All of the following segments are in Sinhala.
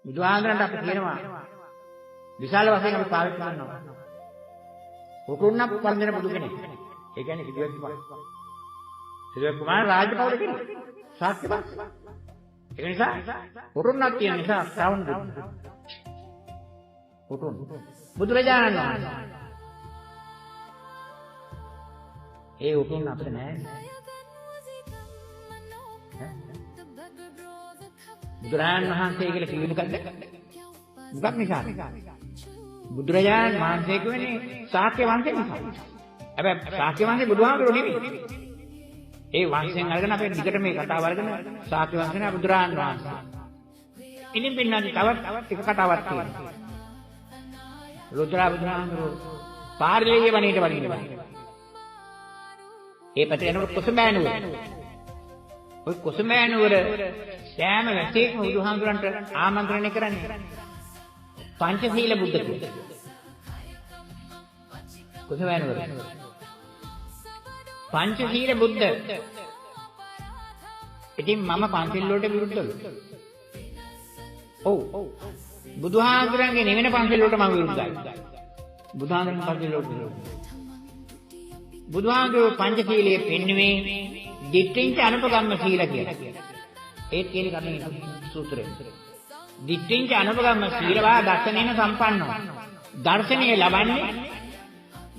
බුදුහාඳුනට අපි කියනවා විශාල වශයෙන් අපි පාවිච්චි කරනවා. උකුණක් වන්දන බුදු කෙනෙක්. ඒ කියන්නේ සිදුවෙක් කුමාර. සිදුවෙක් කුමාර රාජ්‍ය පවුල කෙනෙක්. ශාක්‍ය වංශ. ඒ නිසා උකුණක් තියෙන නිසා ශ්‍රවණ දුන්න. උකුණ. බුදුරජාණන් වහන්සේ. ඒ උකුණ අපිට නෑ. බුදුරජාණන් වහන්සේ කියලා කිව්වේ මොකද්ද? මොකක් නිසාද? බුදුරජාණන් වහන්සේ කියන්නේ ශාක්‍ය වංශේ නිසා. හැබැයි ශාක්‍ය වංශේ බුදුහාමුදුරුවෝ නෙමෙයි. ඒ වංශයෙන් අරගෙන අපේ දිගට මේ කතාව අරගෙන ශාක්‍ය වංශේ බුදුරජාණන් වහන්සේ. ඉතින් පින්නන්නේ තවත් එක කතාවක් තියෙනවා. රුද්‍රා බුදුහාමුදුරුවෝ පාර්ලිමේන්තුවේ වණේට වඩිනවා. ඒ පැත්තේ යනකොට කොසඹෑනුවර. ඔය කොසඹෑනුවර සෑම වැසියෙක්ම බුදුහාමුදුරන්ට ආමන්ත්‍රණය කරන්නේ පංචශීල බුද්ධ කියලා. කොසඹෑනුවර. පංචශීල බුද්ධ. ඉතින් මම පංචශීල වලට විරුද්ධව. ඔව්. බුදුහාමුදුරන්ගේ නෙවෙන පංචශීල වලට මම විරුද්ධයි. බුදුහාමුදුරන්ගේ පංචශීල වලට විරුද්ධයි. බුදුහාමුදුරුවෝ පංචශීලයේ පෙන්වන්නේ දිට්ඨිංච අනුපගම්ම සීල කියලා. ඒත් කියන කන්නේ සූත්‍රය. දිට්ඨිංච අනුපගම්ම සීලවා දර්ශනේන සම්පන්නව. දර්ශනීය ලබන්නේ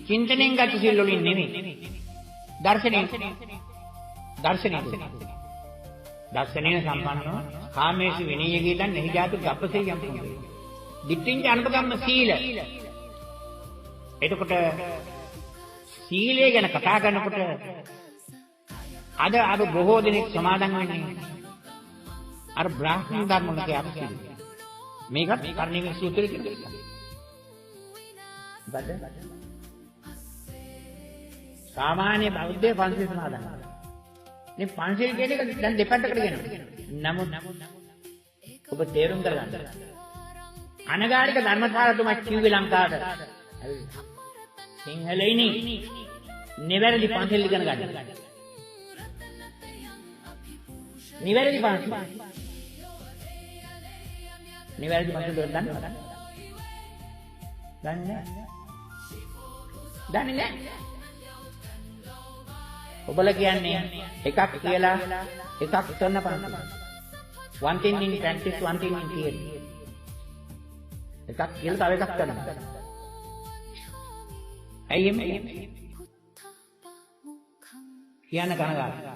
චින්තනෙන් ගත සීල වලින් නෙමෙයි. දර්ශනේන සම්පන්නව කාමේසු විනීය කියදන් එහි ජාතු ගප්පසේ යම් පොතේ. දිට්ඨිංච අනුපගම්ම සීල. එතකොට සීලය ගැන කතා කරනකොට අද බොහෝ දෙනෙක් සමාදන් වෙන්නේ අර බ්‍රාහ්මණ ධර්ම වල කියන මේකත් කර්ණීය සූත්‍රයේ කියනවා. සාමාන්‍ය බෞද්ධ පන්සිල් සමාදන් වෙනවා. මේ පන්සිල් කියන එක දැන් දෙපැත්තකට ගෙනවා. නමුත් ඔබ තේරුම් කරගන්න. අනගාരിക ධර්මතාවතුමා කිව්වේ ලංකාවට. සිංහලයිනි නිවැරදි පන්සිල් ඉගෙන ගන්න. නිවැරදි පන්සිල්. නිවැරදි පන්සිල් දන්නවද? දන්නේ නැහැ. ඔබලා කියන්නේ එකක් කියලා එකක් කරන පන්සිල්. one thing in practice, one thing in theory. එකක් කියලා තව එකක් කරනවා. ඇයි එන්නේ? කියන්න කනගාටුයි.